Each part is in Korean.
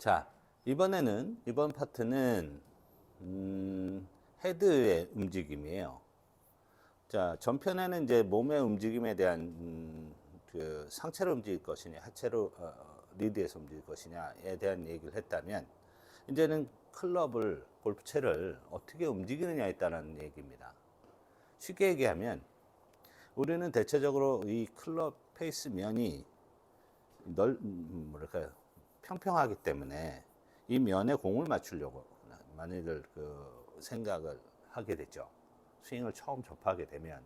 자, 이번 파트는 헤드의 움직임이에요. 자, 전편에는 이제 몸의 움직임에 대한 그 상체로 움직일 것이냐, 하체로 리드해서 움직일 것이냐에 대한 얘기를 했다면, 이제는 골프채를 어떻게 움직이느냐에 따른 얘기입니다. 쉽게 얘기하면 우리는 대체적으로 이 클럽 페이스 면이 평평하기 때문에 이 면에 공을 맞추려고 만약에 생각을 하게 되죠. 스윙을 처음 접하게 되면.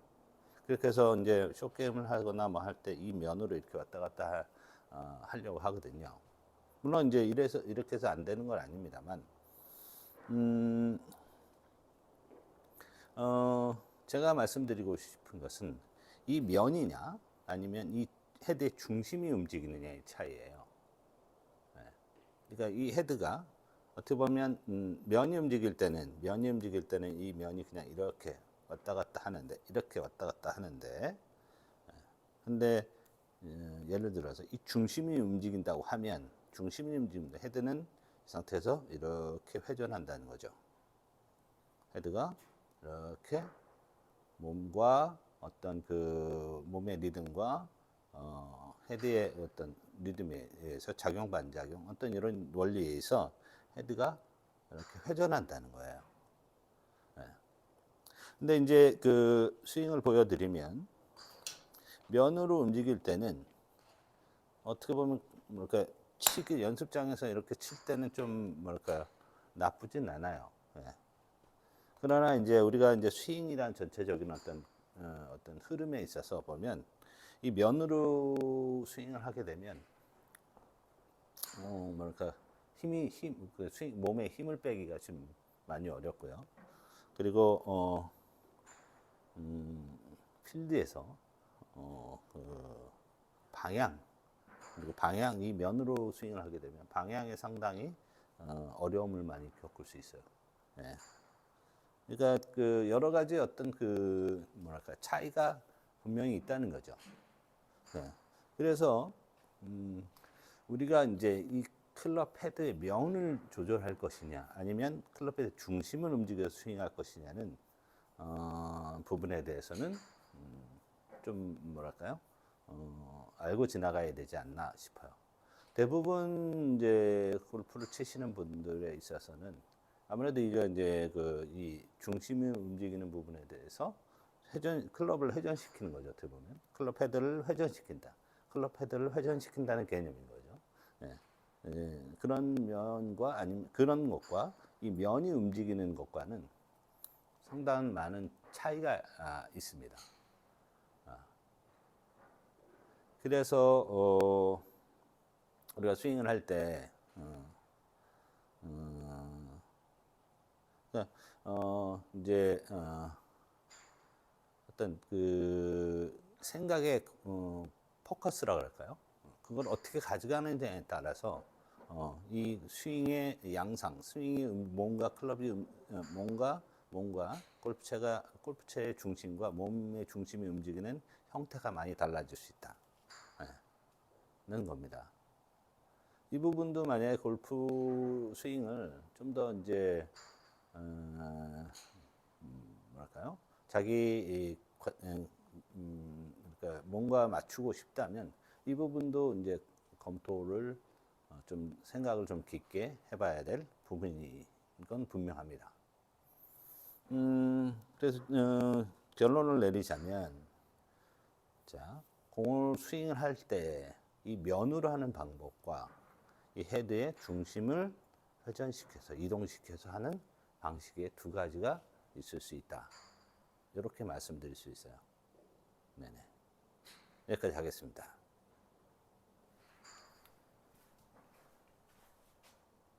그렇게 해서 이제 숏게임을 하거나 뭐 할 때 이 면으로 이렇게 왔다 갔다 하려고 하거든요. 물론 이제 이렇게 해서 안 되는 건 아닙니다만, 제가 말씀드리고 싶은 것은 이 면이냐 아니면 이 헤드의 중심이 움직이느냐의 차이예요. 그러니까 이 헤드가 어떻게 보면 면이 움직일 때는 이 면이 그냥 이렇게 왔다 갔다 하는데 근데 예를 들어서 이 중심이 움직인다고 하면 헤드는 이 상태에서 이렇게 회전한다는 거죠. 헤드가 이렇게 몸과 어떤 그 몸의 리듬과 헤드의 어떤 리듬에 의해서 작용 반작용 어떤 이런 원리에 의해서 헤드가 이렇게 회전한다는 거예요. 네. 근데 이제 그 스윙을 보여드리면 면으로 움직일 때는 어떻게 보면 연습장에서 이렇게 칠 때는 좀 나쁘진 않아요. 네. 그러나 이제 우리가 이제 스윙이란 전체적인 어떤 흐름에 있어서 보면 이 면으로 스윙을 하게 되면 몸에 힘을 빼기가 좀 많이 어렵고요. 그리고 필드에서 이 면으로 스윙을 하게 되면 방향에 상당히 어려움을 많이 겪을 수 있어요. 네. 그러니까 그 여러 가지 어떤 차이가 분명히 있다는 거죠. 네. 그래서 우리가 이제 이 클럽 헤드의 면을 조절할 것이냐, 아니면 클럽 헤드 중심을 움직여서 스윙할 것이냐는 부분에 대해서는 좀 알고 지나가야 되지 않나 싶어요. 대부분 이제 골프를 치시는 분들에 있어서는 아무래도 이제 이 중심이 움직이는 부분에 대해서 클럽을 회전시키는 거죠. 어떻게 보면 클럽 헤드를 회전시킨다는 개념인 거죠. 예, 그런 면과 아니면 그런 것과 이 면이 움직이는 것과는 상당한 많은 차이가 있습니다. 그래서 우리가 스윙을 할 때 이제 어떤 그 생각의 포커스라고 할까요? 그걸 어떻게 가져가느냐에 따라서 이 스윙의 양상, 몸과 골프채의 중심과 몸의 중심이 움직이는 형태가 많이 달라질 수 있다는 겁니다. 이 부분도 만약에 골프 스윙을 좀 더 이제 자기 뭔가 맞추고 싶다면 이 부분도 이제 검토를 생각을 좀 깊게 해봐야 될 부분인 건 분명합니다. 그래서 결론을 내리자면, 자, 공을 스윙을 할 때 이 면으로 하는 방법과 이 헤드의 중심을 회전시켜서 이동시켜서 하는 방식의 두 가지가 있을 수 있다. 이렇게 말씀드릴 수 있어요. 네네. 여기까지 하겠습니다.